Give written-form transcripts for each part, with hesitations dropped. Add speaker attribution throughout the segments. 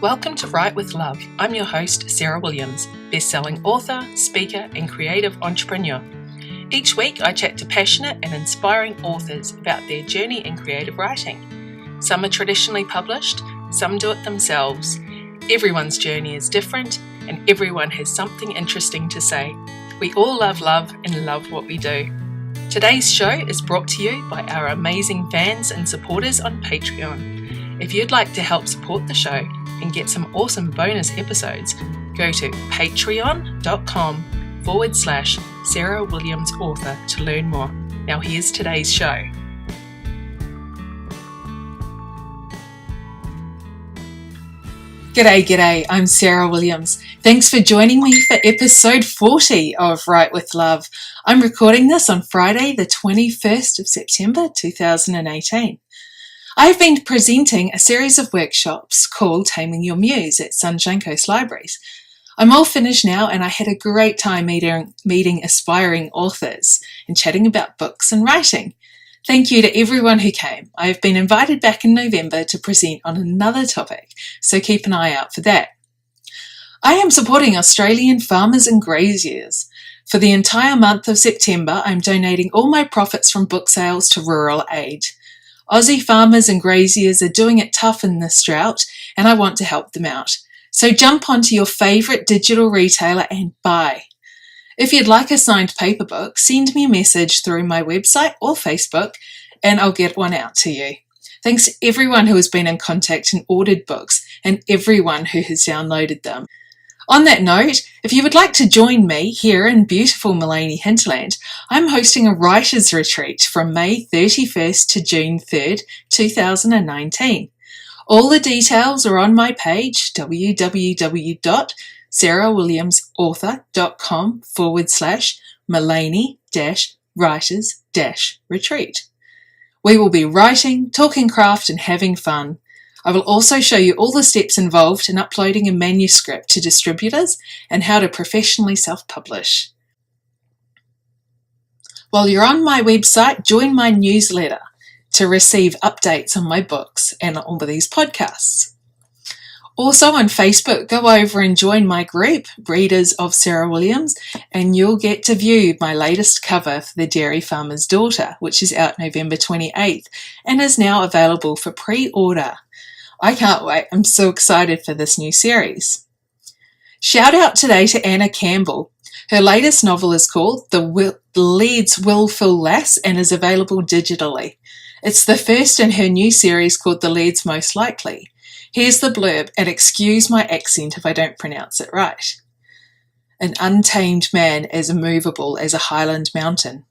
Speaker 1: Welcome to Write with Love. I'm your host, Sarah Williams, best-selling author, speaker, and creative entrepreneur. Each week, I chat to passionate and inspiring authors about their journey in creative writing. Some are traditionally published, some do it themselves. Everyone's journey is different, and everyone has something interesting to say. We all love love and love what we do. Today's show is brought to you by our amazing fans and supporters on Patreon. If you'd like to help support the show and get some awesome bonus episodes, go to patreon.com/Sarah Williams Author to learn more. Now here's today's show. G'day, I'm Sarah Williams. Thanks for joining me for episode 40 of Write with Love. I'm recording this on Friday, the 21st of September 2018. I've been presenting a series of workshops called Taming Your Muse at Sunshine Coast Libraries. I'm all finished now, and I had a great time meeting aspiring authors and chatting about books and writing. Thank you to everyone who came. I have been invited back in November to present on another topic, so keep an eye out for that. I am supporting Australian farmers and graziers. For the entire month of September, I'm donating all my profits from book sales to rural aid. Aussie farmers and graziers are doing it tough in this drought, and I want to help them out. So jump onto your favourite digital retailer and buy. If you'd like a signed paper book, send me a message through my website or Facebook, and I'll get one out to you. Thanks to everyone who has been in contact and ordered books, and everyone who has downloaded them. On that note, if you would like to join me here in beautiful Maleny hinterland, I'm hosting a writers' retreat from May 31st to June 3rd, 2019. All the details are on my page, www.sarahwilliamsauthor.com/Maleny-writers-retreat. We will be writing, talking craft, and having fun. I will also show you all the steps involved in uploading a manuscript to distributors and how to professionally self-publish. While you're on my website, join my newsletter to receive updates on my books and all of these podcasts. Also on Facebook, go over and join my group, Readers of Sarah Williams, and you'll get to view my latest cover for The Dairy Farmer's Daughter, which is out November 28th and is now available for pre-order. I can't wait. I'm so excited for this new series. Shout out today to Anna Campbell. Her latest novel is called The Leeds Willful Lass and is available digitally. It's the first in her new series called The Leeds Most Likely. Here's the blurb, and excuse my accent if I don't pronounce it right. An untamed man as immovable as a Highland mountain.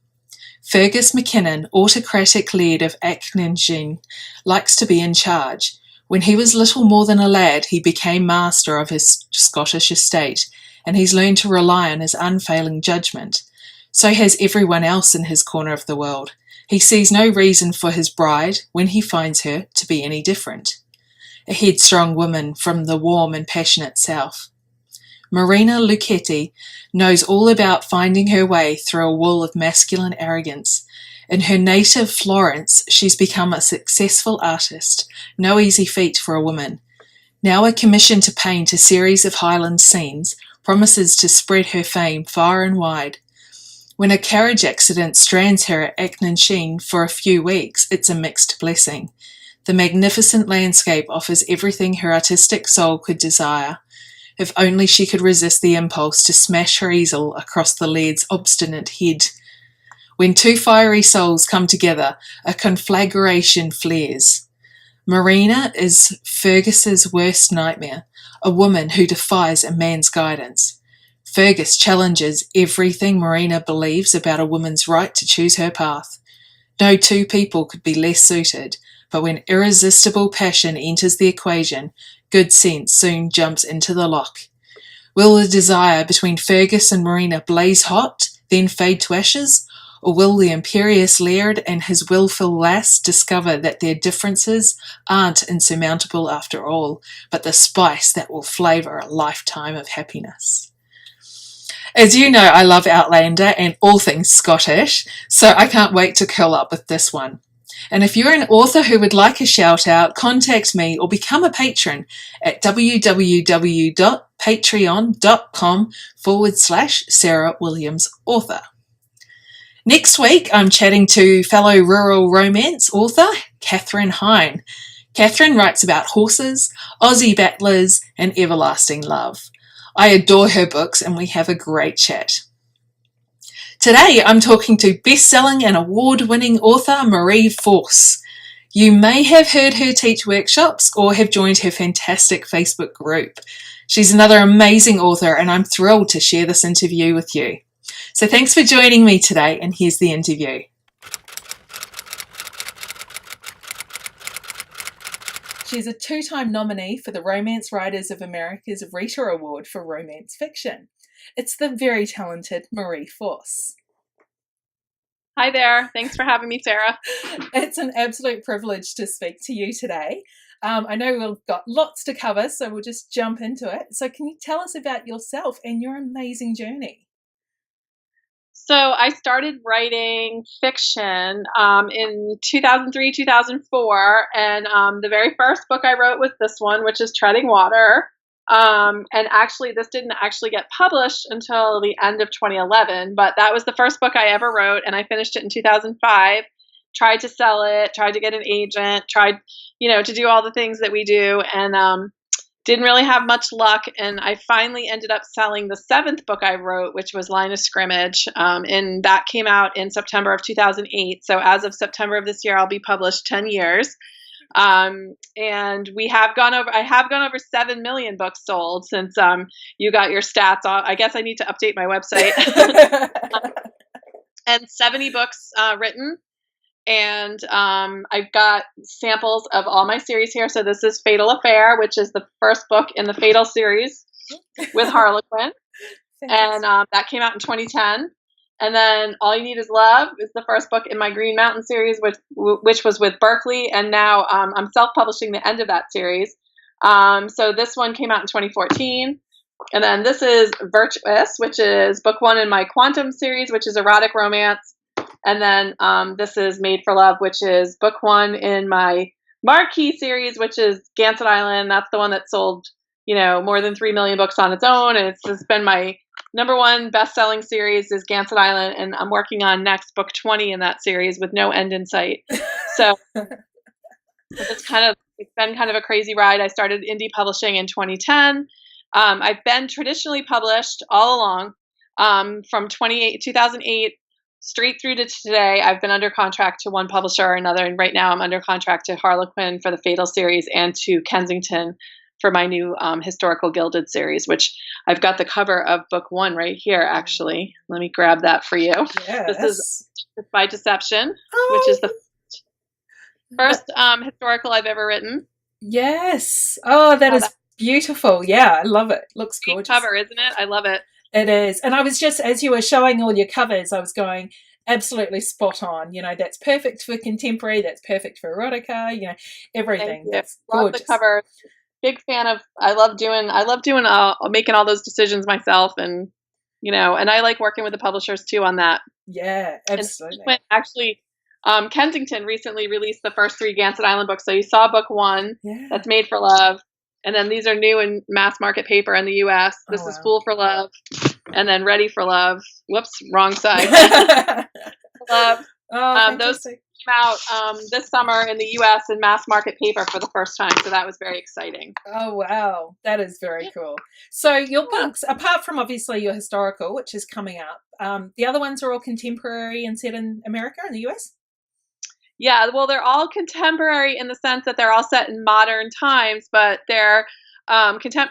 Speaker 1: Fergus McKinnon, autocratic lead of Achnanshin, likes to be in charge. When he was little more than a lad, he became master of his Scottish estate, and he's learned to rely on his unfailing judgment. So has everyone else in his corner of the world. He sees no reason for his bride, when he finds her, to be any different. A headstrong woman from the warm and passionate south. Marina Lucchetti knows all about finding her way through a wall of masculine arrogance. In her native Florence, she's become a successful artist, no easy feat for a woman. Now a commission to paint a series of Highland scenes promises to spread her fame far and wide. When a carriage accident strands her at Achnanshin for a few weeks, it's a mixed blessing. The magnificent landscape offers everything her artistic soul could desire. If only she could resist the impulse to smash her easel across the lead's obstinate head. When two fiery souls come together, a conflagration flares. Marina is Fergus's worst nightmare, a woman who defies a man's guidance. Fergus challenges everything Marina believes about a woman's right to choose her path. No two people could be less suited, but when irresistible passion enters the equation, good sense soon jumps into the lock. Will the desire between Fergus and Marina blaze hot, then fade to ashes? Or will the imperious laird and his willful lass discover that their differences aren't insurmountable after all, but the spice that will flavour a lifetime of happiness? As you know, I love Outlander and all things Scottish, so I can't wait to curl up with this one. And if you're an author who would like a shout out, contact me or become a patron at www.patreon.com/Sarah Williams Author. Next week, I'm chatting to fellow rural romance author, Catherine Hine. Catherine writes about horses, Aussie battlers, and everlasting love. I adore her books and we have a great chat. Today, I'm talking to best-selling and award-winning author Marie Force. You may have heard her teach workshops or have joined her fantastic Facebook group. She's another amazing author and I'm thrilled to share this interview with you. So thanks for joining me today, and here's the interview. She's a two-time nominee for the Romance Writers of America's Rita Award for Romance Fiction. It's the very talented Marie Force.
Speaker 2: Hi there. Thanks for having me, Sarah.
Speaker 1: It's an absolute privilege to speak to you today. I know we've got lots to cover, so we'll just jump into it. So can you tell us about yourself and your amazing journey?
Speaker 2: So I started writing fiction in 2003, 2004, and the very first book I wrote was this one, which is Treading Water. And actually, this didn't actually get published until the end of 2011, but that was the first book I ever wrote, and I finished it in 2005. Tried to sell it, tried to get an agent, tried, to do all the things that we do, and didn't really have much luck, and I finally ended up selling the seventh book I wrote, which was Line of Scrimmage, and that came out in September of 2008. So as of September of this year, I'll be published 10 years. And I have gone over 7 million books sold since you got your stats. I guess I need to update my website. And 70 books written. And I've got samples of all my series here. So this is Fatal Affair, which is the first book in the Fatal series with Harlequin. And that came out in 2010. And then All You Need Is Love is the first book in my Green Mountain series, which was with Berkeley. And now I'm self-publishing the end of that series. So this one came out in 2014. And then this is Virtuous, which is book one in my Quantum series, which is erotic romance. And then this is Made for Love, which is book one in my Marquee series, which is Gansett Island. That's the one that sold, more than 3 million books on its own. And it's been my number one best-selling series is Gansett Island. And I'm working on next book 20 in that series with no end in sight. So it's been kind of a crazy ride. I started indie publishing in 2010. I've been traditionally published all along from 2008 straight through to today. I've been under contract to one publisher or another, and right now I'm under contract to Harlequin for the Fatal series and to Kensington for my new historical Gilded series, which I've got the cover of book one right here, actually. Let me grab that for you.
Speaker 1: Yes.
Speaker 2: This is by Deception, which is the first historical I've ever written.
Speaker 1: Yes. Oh, that is beautiful. Yeah, I love it. Looks gorgeous.
Speaker 2: Cover, isn't it? I love it.
Speaker 1: It is. And I was just, as you were showing all your covers, I was going, absolutely spot on. That's perfect for contemporary. That's perfect for erotica. Everything. That's gorgeous.
Speaker 2: Love the cover. Big fan of. I love doing making all those decisions myself, and and I like working with the publishers too on that.
Speaker 1: Yeah, absolutely.
Speaker 2: And actually, Kensington recently released the first 3 Gansett Island books. So you saw book one. Yeah. That's Made for Love. And then these are new in mass market paper in the U.S. This is Fool for Love, and then Ready for Love. Whoops, wrong side. Love. Those came out this summer in the U.S. in mass market paper for the first time, so that was very exciting.
Speaker 1: Oh, wow. That is very cool. So your books, apart from obviously your historical, which is coming up, the other ones are all contemporary and set in America and the U.S.?
Speaker 2: Yeah, well, they're all contemporary in the sense that they're all set in modern times, but they're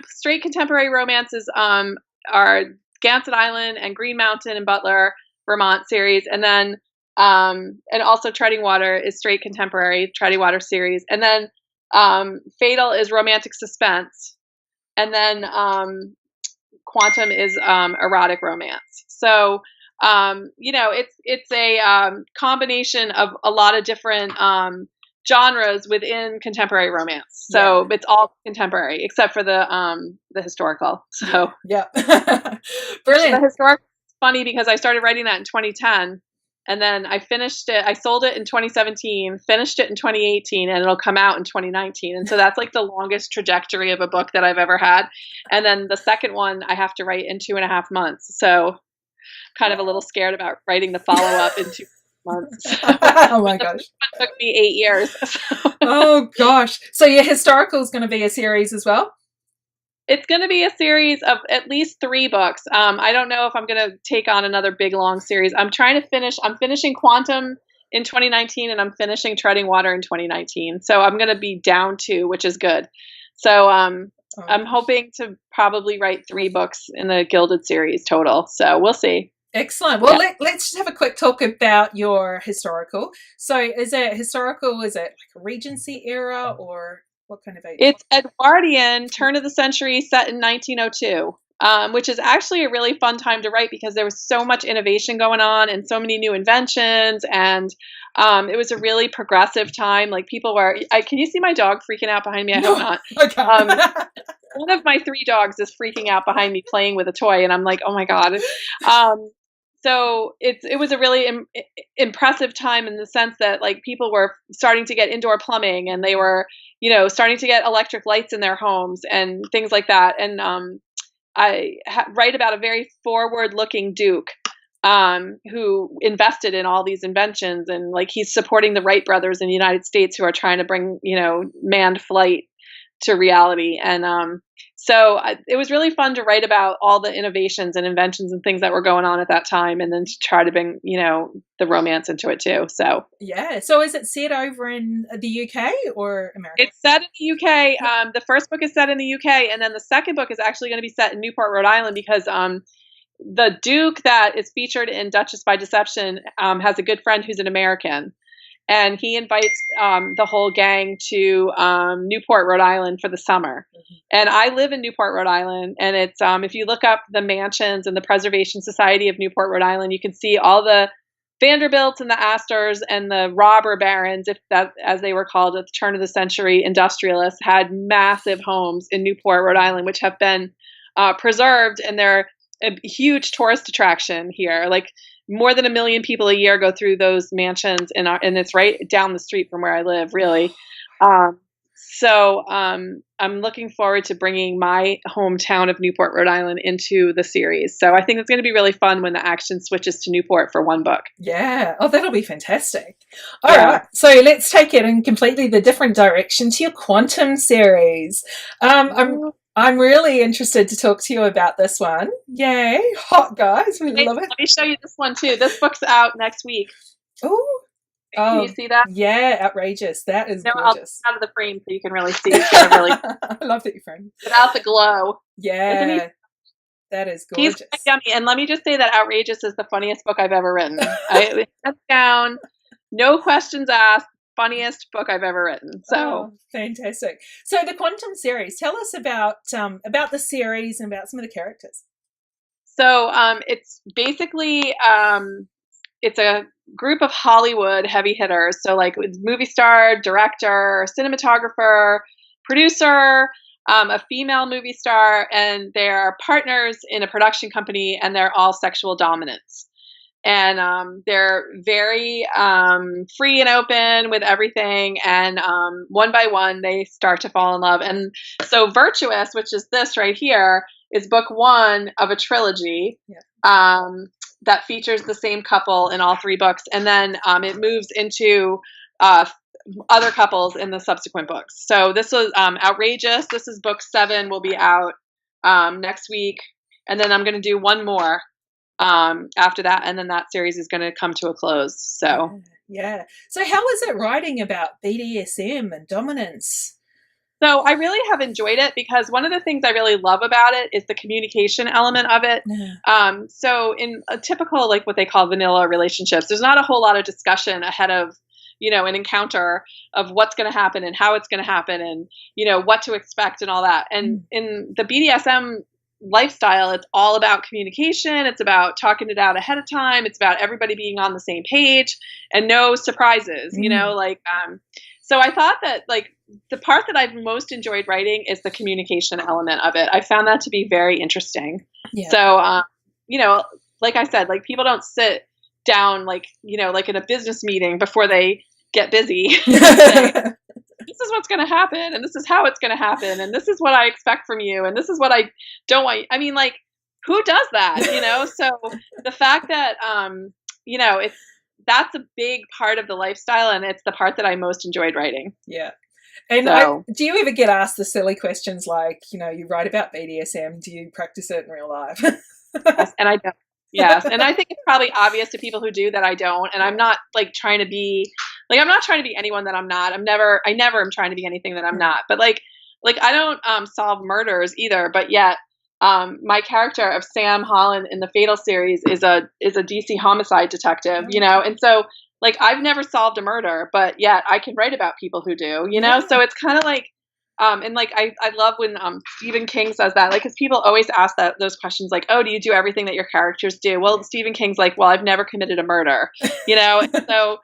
Speaker 2: straight contemporary romances are Gansett Island and Green Mountain and Butler, Vermont series, and then and also Treading Water is straight contemporary Treading Water series, and then Fatal is romantic suspense, and then Quantum is erotic romance. So. It's a combination of a lot of different genres within contemporary romance. So It's all contemporary except for the historical. So
Speaker 1: yeah,
Speaker 2: brilliant. The historical is funny because I started writing that in 2010, And then I finished it. I sold it in 2017, finished it in 2018, and it'll come out in 2019. And so that's like the longest trajectory of a book that I've ever had. And then the second one I have to write in 2.5 months. So kind of a little scared about writing the follow-up in 2 months.
Speaker 1: Oh my gosh.
Speaker 2: It took me 8 years.
Speaker 1: Oh gosh. So your historical is going to be a series as well?
Speaker 2: It's going to be a series of at least 3 books. I don't know if I'm going to take on another big, long series. I'm finishing Quantum in 2019, and I'm finishing Treading Water in 2019. So I'm going to be down 2, which is good. So I'm hoping to probably write 3 books in the Gilded series total. So we'll see.
Speaker 1: Excellent. Well, let's just have a quick talk about your historical. So is it historical? Is it like a Regency era, or what kind of age?
Speaker 2: It's Edwardian, turn of the century, set in 1902, which is actually a really fun time to write because there was so much innovation going on and so many new inventions. And it was a really progressive time. Like people were, can you see my dog freaking out behind me? I hope not.
Speaker 1: Okay.
Speaker 2: One of my 3 dogs is freaking out behind me playing with a toy. And I'm like, oh my God. So it was a really impressive time in the sense that like people were starting to get indoor plumbing, and they were, starting to get electric lights in their homes and things like that. And I write about a very forward-looking Duke who invested in all these inventions, and like he's supporting the Wright brothers in the United States who are trying to bring manned flight to reality. And so it was really fun to write about all the innovations and inventions and things that were going on at that time, and then to try to bring the romance into it too. So
Speaker 1: yeah. So is it set over in the UK or America?
Speaker 2: It's set in the UK. The first book is set in the UK, and then the second book is actually going to be set in Newport, Rhode Island, because the Duke that is featured in Duchess by Deception has a good friend who's an American. And he invites the whole gang to Newport, Rhode Island for the summer. Mm-hmm. And I live in Newport, Rhode Island. And it's if you look up the mansions and the Preservation Society of Newport, Rhode Island, you can see all the Vanderbilts and the Astors and the robber barons, as they were called at the turn of the century, industrialists, had massive homes in Newport, Rhode Island, which have been preserved. And they're a huge tourist attraction here. Like, more than 1 million people a year go through those mansions, and it's right down the street from where I live, really. So I'm looking forward to bringing my hometown of Newport, Rhode Island into the series. So I think it's going to be really fun when the action switches to Newport for one book.
Speaker 1: Yeah. Oh, that'll be fantastic. All right. So let's take it in completely the different direction to your Quantum series. I'm really interested to talk to you about this one. Yay. Hot, guys. We love it.
Speaker 2: Let me show you this one too. This book's out next week.
Speaker 1: Ooh.
Speaker 2: Can you see that?
Speaker 1: Yeah, outrageous. That is gorgeous.
Speaker 2: I'll out of the frame so you can really see. I
Speaker 1: love that you frame.
Speaker 2: Without the glow.
Speaker 1: Yeah. That is gorgeous.
Speaker 2: He's yummy. And let me just say that Outrageous is the funniest book I've ever written. Hands down, no questions asked. Funniest book I've ever written. So
Speaker 1: fantastic. So the Quantum series, tell us about the series and about some of the characters.
Speaker 2: So it's basically it's a group of Hollywood heavy hitters. So like movie star, director, cinematographer, producer, a female movie star, and they're partners in a production company, and they're all sexual dominants. And they're very free and open with everything. And one by one, they start to fall in love. And so Virtuous, which is this right here, is book 1 of a trilogy that features the same couple in all 3 books. And then it moves into other couples in the subsequent books. So this was Outrageous. This is book 7, will be out next week. And then I'm going to do one more after that, and then that series is going to come to a close. So
Speaker 1: yeah. So how is it writing about BDSM and dominance?
Speaker 2: So I really have enjoyed it because one of the things I really love about it is the communication element of it. Yeah. So in a typical, like what they call vanilla relationships, there's not a whole lot of discussion ahead of an encounter of what's going to happen and how it's going to happen and what to expect and all that. And in the BDSM lifestyle, it's all about communication. It's about talking it out ahead of time. It's about everybody being on the same page and no surprises, so I thought that like the part that I've most enjoyed writing is the communication element of it. I found that to be very interesting. Yeah. So, like I said, like people don't sit down like, like in a business meeting before they get busy. Say, this is what's going to happen, and this is how it's going to happen, and this is what I expect from you, and this is what I don't want. I mean, like, who does that? So the fact that, that's a big part of the lifestyle, and it's the part that I most enjoyed writing.
Speaker 1: Yeah. And
Speaker 2: So,
Speaker 1: do you ever get asked the silly questions like, you write about BDSM, do you practice it in real life?
Speaker 2: yes, and I don't. Yes, and I think it's probably obvious to people who do that I don't, and I'm not like trying to be like, I'm not trying to be anyone that I'm not. I never am trying to be anything that I'm not. But like I don't solve murders either, but yet my character of Sam Holland in the Fatal series is a DC homicide detective, and so like I've never solved a murder, but yet I can write about people who do, so it's kind of like and like I love when Stephen King says that, like, because people always ask those questions like, oh, do you do everything that your characters do? Well, Stephen King's like, well, I've never committed a murder, and so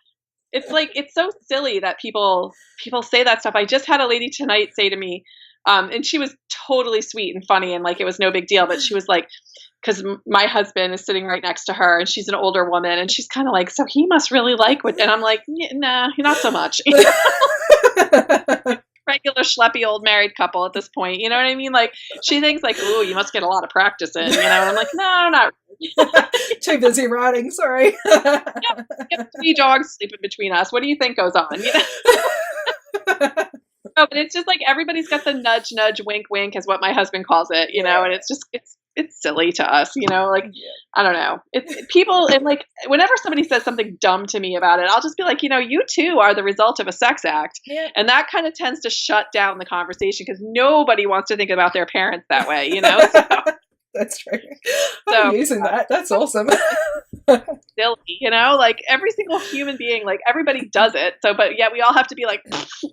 Speaker 2: it's like, it's so silly that people say that stuff. I just had a lady tonight say to me, and she was totally sweet and funny, and like it was no big deal, but she was like, because my husband is sitting right next to her, and she's an older woman, and she's kind of like, so he must really like what, and I'm like, nah, not so much. Regular schleppy old married couple at this point, you know what I mean? Like, she thinks like, ooh, you must get a lot of practice in, and I'm like, no, not really.
Speaker 1: Too busy writing, sorry.
Speaker 2: Yeah, we have 3 dogs sleeping between us. What do you think goes on? No, but it's just like everybody's got the nudge, nudge, wink, wink is what my husband calls it, and it's just, it's silly to us, like, I don't know. It's people, and like, whenever somebody says something dumb to me about it, I'll just be like, you too are the result of a sex act. Yeah. And that kind of tends to shut down the conversation because nobody wants to think about their parents that way, So.
Speaker 1: That's true. I'm using that. That's awesome.
Speaker 2: Silly, like every single human being, like everybody does it. So, but yet we all have to be like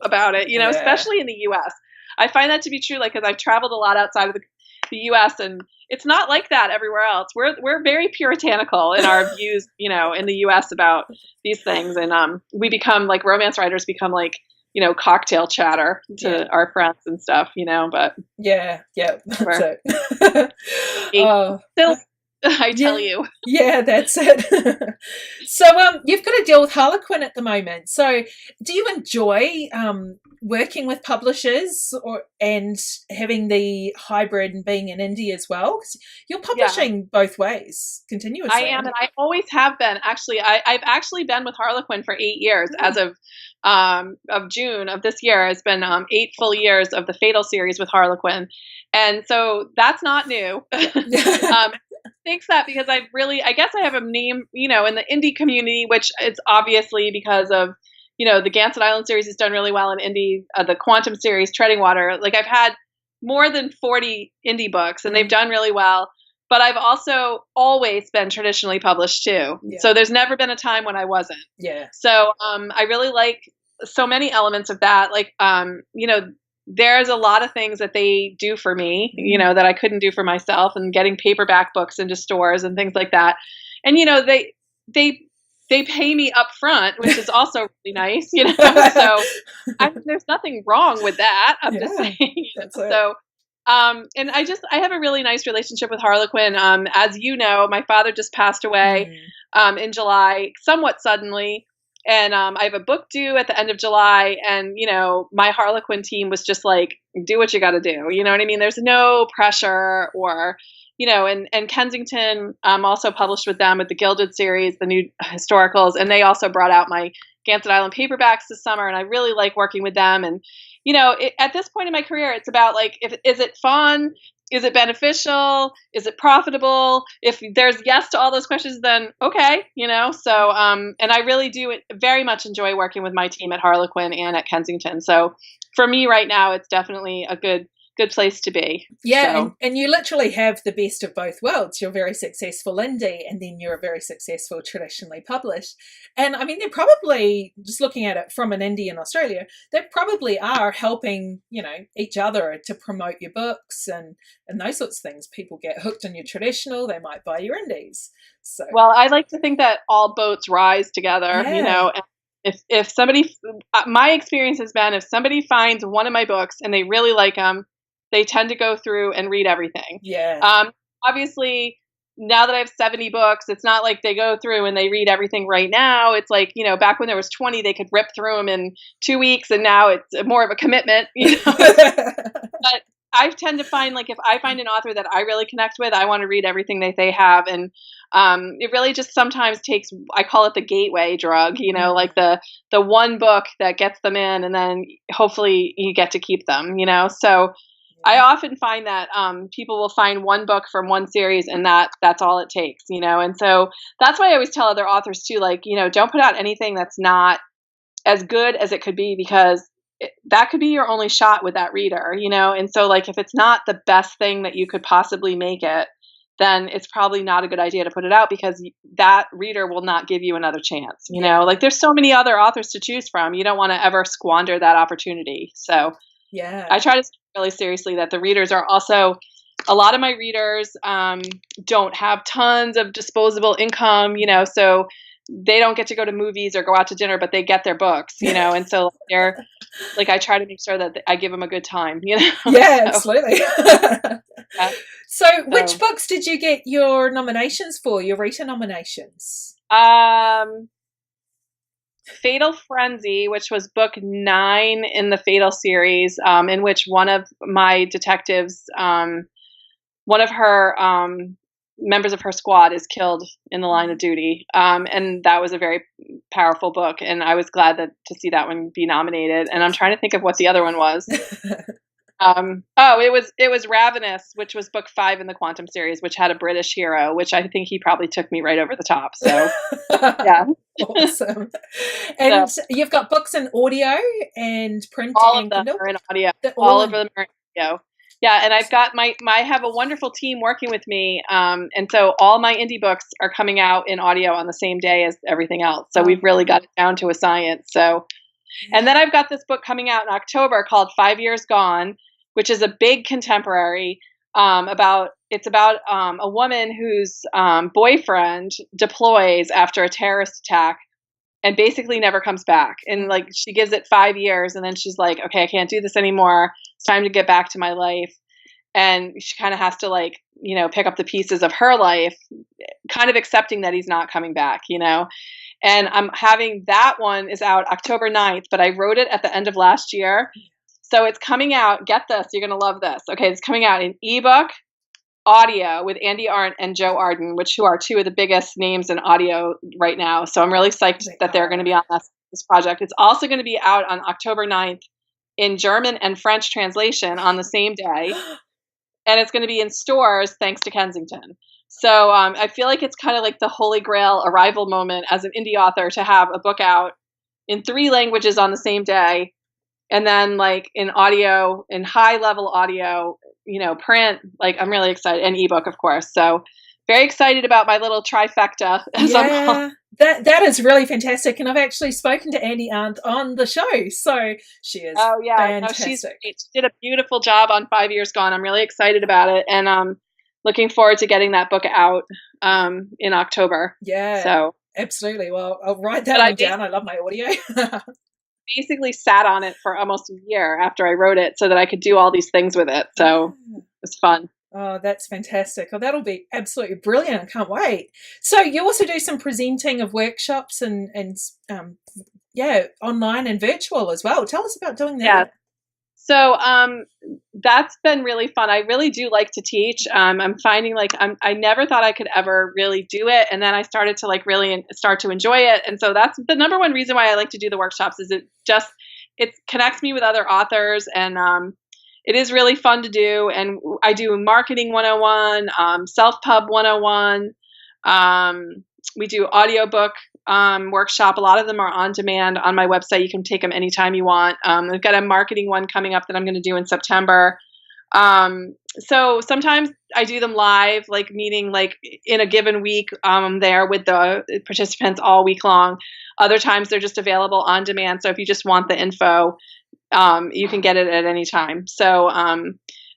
Speaker 2: about it, especially in the U.S. I find that to be true, like, because I've traveled a lot outside of the U.S. and it's not like that everywhere else. We're very puritanical in our views, in the U.S. about these things, and we become like, romance writers become like, cocktail chatter to our friends and stuff, but
Speaker 1: yeah. That's
Speaker 2: it. Still, I tell you.
Speaker 1: Yeah, that's it. So you've got to deal with Harlequin at the moment. So do you enjoy working with publishers and having the hybrid and being in indie as well? 'Cause you're publishing both ways continuously.
Speaker 2: I am, and I always have been. Actually, I've actually been with Harlequin for 8 years. As of June of this year has been 8 full years of the Fatal series with Harlequin. And so that's not new. Thanks that because I guess I have a name, in the indie community, which it's obviously because of, the Gansett Island series has done really well in indie, the Quantum series, Treading Water. Like, I've had more than 40 indie books and they've done really well, but I've also always been traditionally published too. Yeah. So there's never been a time when I wasn't. Yeah. So I really like so many elements of that. Like, there's a lot of things that they do for me, that I couldn't do for myself, and getting paperback books into stores and things like that. And, they pay me up front, which is also really nice, so there's nothing wrong with that. I'm just saying, so, and I have a really nice relationship with Harlequin. As you know, my father just passed away, in July, somewhat suddenly. And I have a book due at the end of July, and, my Harlequin team was just like, do what you got to do. You know what I mean? There's no pressure or, and Kensington also published with them with the Gilded series, the new historicals, and they also brought out my Gansett Island paperbacks this summer, and I really like working with them. And, at this point in my career, it's about like, is it fun? Is it beneficial? Is it profitable? If there's yes to all those questions, then okay, so, and I really do very much enjoy working with my team at Harlequin and at Kensington. So for me right now, it's definitely a good place to be.
Speaker 1: Yeah. So. And you literally have the best of both worlds. You're very successful indie, and then you're very successful traditionally published. And I mean, they're probably, just looking at it from an indie in Australia, they probably are helping, each other to promote your books and those sorts of things. People get hooked on your traditional, they might buy your indies. So,
Speaker 2: well, I like to think that all boats rise together, and if somebody, my experience has been, if somebody finds one of my books and they really like them, they tend to go through and read everything. Yeah. Obviously, now that I have 70 books, it's not like they go through and they read everything right now. It's like, back when there was 20, they could rip through them in 2 weeks, and now it's more of a commitment, But I tend to find, like, if I find an author that I really connect with, I want to read everything that they have. And it really just sometimes takes, I call it the gateway drug, like the one book that gets them in, and then hopefully you get to keep them, So I often find that people will find one book from one series, and that's all it takes, And so that's why I always tell other authors too, like, don't put out anything that's not as good as it could be, because that could be your only shot with that reader, And so, like, if it's not the best thing that you could possibly make it, then it's probably not a good idea to put it out, because that reader will not give you another chance, Like, there's so many other authors to choose from. You don't want to ever squander that opportunity. So
Speaker 1: yeah,
Speaker 2: I try to take really seriously that the readers are also, a lot of my readers don't have tons of disposable income, so they don't get to go to movies or go out to dinner, but they get their books, and so they're like, I try to make sure that I give them a good time,
Speaker 1: Yeah,
Speaker 2: So,
Speaker 1: absolutely.
Speaker 2: yeah.
Speaker 1: So, which books did you get your nominations for, your Rita nominations?
Speaker 2: Fatal Frenzy, which was book 9 in the Fatal series, in which one of my detectives, one of her members of her squad is killed in the line of duty. And that was a very powerful book, and I was glad to see that one be nominated. And I'm trying to think of what the other one was. It was Ravenous, which was book 5 in the Quantum series, which had a British hero, which I think he probably took me right over the top. So, yeah.
Speaker 1: Awesome. And so, you've got books in audio and print.
Speaker 2: All
Speaker 1: and
Speaker 2: of them
Speaker 1: Kindle?
Speaker 2: are in audio. All of them are in audio. Yeah, and I've got I have a wonderful team working with me, and so all my indie books are coming out in audio on the same day as everything else. So we've really got it down to a science. So, and then I've got this book coming out in October called 5 Years Gone, which is a big contemporary about a woman whose boyfriend deploys after a terrorist attack and basically never comes back. And, like, she gives it 5 years, and then she's like, okay, I can't do this anymore. It's time to get back to my life. And she kind of has to, like, pick up the pieces of her life, kind of accepting that he's not coming back, And I'm having that one is out October 9th, but I wrote it at the end of last year. So it's coming out. Get this. You're going to love this. Okay. It's coming out in ebook, audio, with Andy Arndt and Joe Arden, who are two of the biggest names in audio right now. So I'm really psyched that they're going to be on this project. It's also going to be out on October 9th in German and French translation on the same day. And it's going to be in stores thanks to Kensington. So I feel like it's kind of like the holy grail arrival moment as an indie author, to have a book out in 3 languages on the same day. And then, like, in audio, in high level audio, print, like, I'm really excited, and ebook, of course. So very excited about my little trifecta.
Speaker 1: Yeah, that is really fantastic. And I've actually spoken to Andy Arndt on the show. So she is fantastic.
Speaker 2: She did a beautiful job on 5 Years Gone. I'm really excited about it. And looking forward to getting that book out in October.
Speaker 1: Yeah,
Speaker 2: so
Speaker 1: absolutely. Well, I'll write that one down. I love my audio.
Speaker 2: Basically sat on it for almost a year after I wrote it so that I could do all these things with it. So it was fun.
Speaker 1: Oh, that's fantastic. Oh, that'll be absolutely brilliant. I can't wait. So you also do some presenting of workshops and online and virtual as well. Tell us about doing that.
Speaker 2: Yeah. So that's been really fun. I really do like to teach. I'm finding, like, I never thought I could ever really do it, and then I started to, like, really start to enjoy it. And so that's the number one reason why I like to do the workshops, is it connects me with other authors, and it is really fun to do. And I do marketing 101, self-pub 101. We do audiobook workshop. A lot of them are on demand on my website. You can take them anytime you want. We've got a marketing one coming up that I'm going to do in September. So sometimes I do them live, like, meaning, like, in a given week, there with the participants all week long. Other times they're just available on demand. So if you just want the info, you can get it at any time. So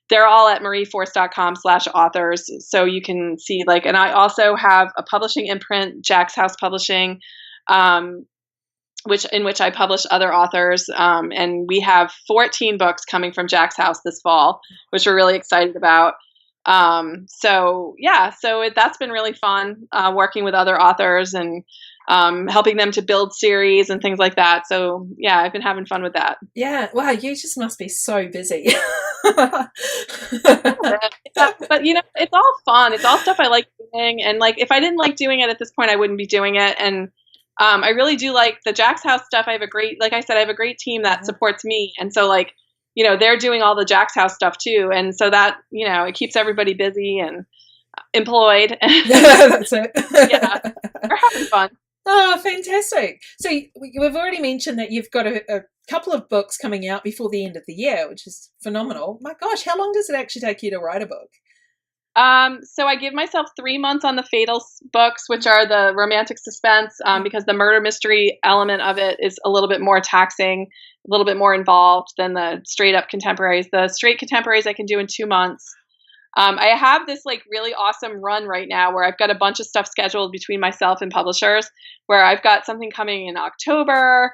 Speaker 2: they're all at marieforce.com/authors. So you can see, like, and I also have a publishing imprint, Jack's House Publishing, in which I publish other authors. And we have 14 books coming from Jack's House this fall, which we're really excited about. That's been really fun, working with other authors and helping them to build series and things like that. So yeah, I've been having fun with that.
Speaker 1: Yeah. Wow, you just must be so busy.
Speaker 2: Yeah, but it's all fun. It's all stuff I like doing. And like, if I didn't like doing it at this point, I wouldn't be doing it. And I really do like the Jack's House stuff. Like I said, I have a great team that supports me. And so like, they're doing all the Jack's House stuff too. And so that, it keeps everybody busy and employed.
Speaker 1: That's it.
Speaker 2: Yeah, we're having fun.
Speaker 1: Oh, fantastic. So we've already mentioned that you've got a couple of books coming out before the end of the year, which is phenomenal. My gosh, how long does it actually take you to write a book?
Speaker 2: So I give myself 3 months on the Fatal books, which are the romantic suspense, because the murder mystery element of it is a little bit more taxing, a little bit more involved than the straight up contemporaries. The straight contemporaries I can do in 2 months. I have this like really awesome run right now where I've got a bunch of stuff scheduled between myself and publishers, where I've got something coming in October.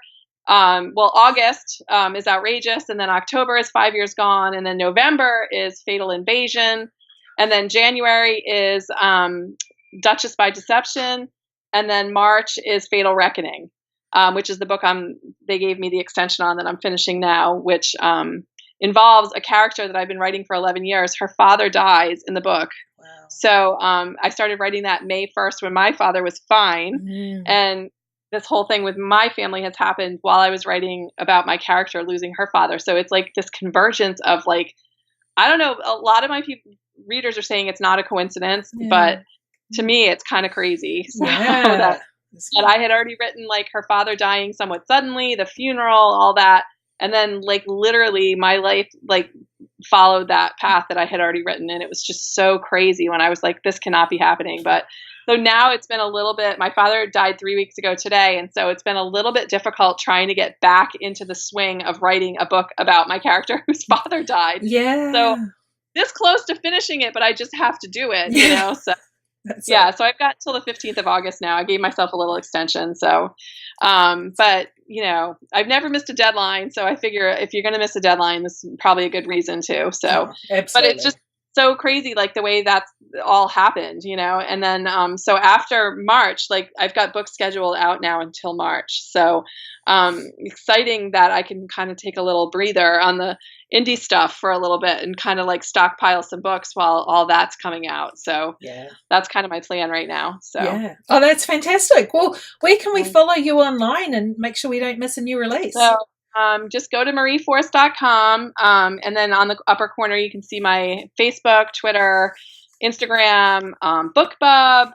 Speaker 2: August is Outrageous, and then October is 5 Years Gone, and then November is Fatal Invasion, and then January is Duchess by Deception, and then March is Fatal Reckoning, which is the book they gave me the extension on that I'm finishing now, which involves a character that I've been writing for 11 years. Her father dies in the book. Wow. So I started writing that May 1st when my father was fine. And this whole thing with my family has happened while I was writing about my character losing her father. So it's like this convergence of like, I don't know, a lot of my readers are saying it's not a coincidence, but to me, it's kind of crazy. So that I had already written like her father dying somewhat suddenly, the funeral, all that. And then like literally my life like followed that path that I had already written. And it was just so crazy when I was like, this cannot be happening. But so now it's been a little bit, my father died 3 weeks ago today. And so it's been a little bit difficult trying to get back into the swing of writing a book about my character whose father died. Yeah. So this close to finishing it, but I just have to do it, so. So I've got till the 15th of August now. I gave myself a little extension. So, but I've never missed a deadline. So I figure if you're going to miss a deadline, this is probably a good reason too. So, but it's just so crazy, like the way that's all happened, and then, so after March, like I've got books scheduled out now until March. So, exciting that I can kind of take a little breather on the indie stuff for a little bit and kind of like stockpile some books while all that's coming out. So that's kind of my plan right now. So
Speaker 1: oh, that's fantastic. Well, where can we follow you online and make sure we don't miss a new release? So
Speaker 2: just go to marieforrest.com, and then on the upper corner you can see my Facebook, Twitter, Instagram, BookBub,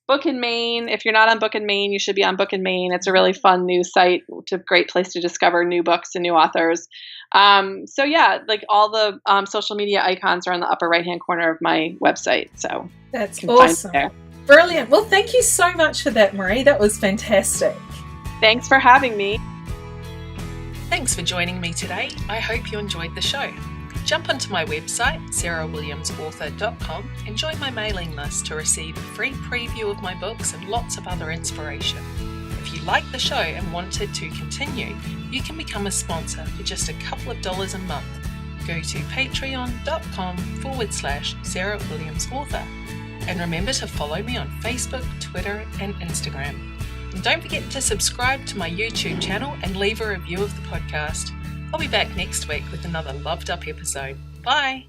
Speaker 2: Book in Maine. If you're not on Book in Maine, you should be on Book in Maine. It's a really fun news site. It's a great place to discover new books and new authors. Like all the social media icons are in the upper right-hand corner of my website. So
Speaker 1: that's awesome. Brilliant. Well, thank you so much for that, Marie. That was fantastic.
Speaker 2: Thanks for having me.
Speaker 1: Thanks for joining me today. I hope you enjoyed the show. Jump onto my website, sarahwilliamsauthor.com, and join my mailing list to receive a free preview of my books and lots of other inspiration. If you like the show and want it to continue, you can become a sponsor for just a couple of dollars a month. Go to patreon.com/sarahwilliamsauthor. And remember to follow me on Facebook, Twitter, and Instagram. And don't forget to subscribe to my YouTube channel and leave a review of the podcast. I'll be back next week with another loved up episode. Bye!